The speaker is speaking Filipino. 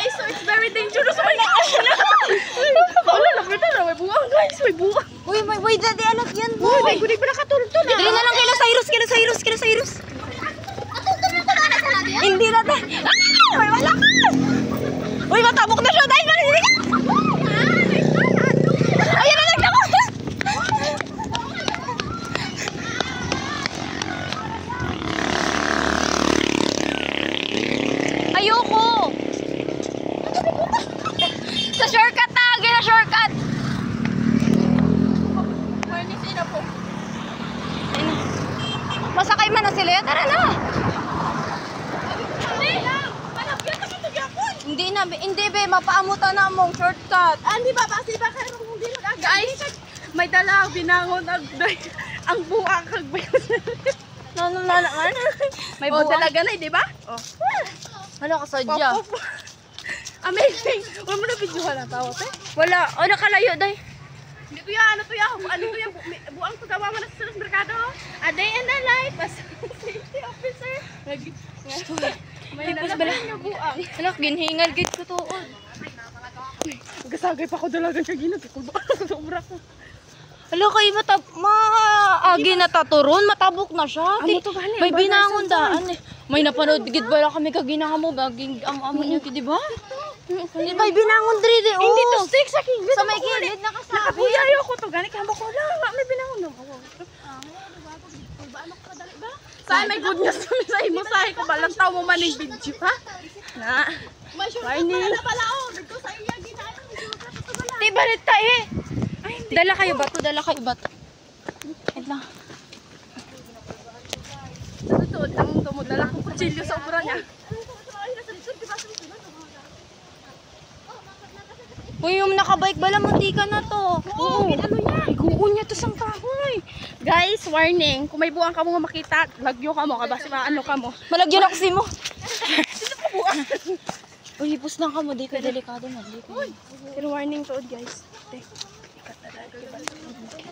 guys, so it's very dangerous. Oh my gosh! Wala, lapit na. May buwang guys, may buwang. Uy, dati anak yan. Uy, may gudi pa nakatulog to na. Dili na lang kila Cyrus. Hindi na tayo. Uy, wala ka. Uy, matabok na siya. Dahil maninig ka. Ayan na nagtamo. Ayoko. Sa shortcut na. Gina shortcut. Masakay man na sila yan. Tara na. Hindi be, mapaamutan na mong shortcut. Hindi ba? Basi ba kayo kung hindi nag guys, may dala binangon ang buwang kag Naman. May Oh, buwang. dalaga na, di ba? Oh. Hala ka sadya. Amazing. Wala mo na videohan ang tao, te? Wala. O, nakalayo, day. Hindi to yan, ano to yan, buang to gawa mo na sa merkado. A day in the life as safety officer. May nalabas niya buang. Anak, ginhingal gid ko to. Gasagay pa ko dalaga siya ginagkulba sa sobra ko. Hala kayo, maagi na taturon, matabok na siya. Amo to gani. May binangon daan eh. May napanood gid bala kami kaginanga mo baging ang amo niyo di ba? May binangon diri di. Hindi to stick sa kilid. Sa may kilid nakasabi. Nakabuyayo ko to gani kamo ko lang. May binangon na. Say may good news kami sa imo say ko balang taw mo man ning video ha. Na. Warning. Dito sa iya ginana. Di balit ta eh. Dala kayo bato. Wait lang. Tutuod lang mo dala ko kutsilyo sa ubra niya. Uy, yung nakabike bala munti ka na to. Oo, ano yan? Iguon niya to sang kahoy. Guys, warning, kung may buwang ka mo makita, lagyo ka mo, kabasi ano ka mo. Malagyan na kasi mo. Sino pa buwang? Uy, hipos lang ka mo. Di ka delikado man. Pero warning to guys. Te, ikat na dahil.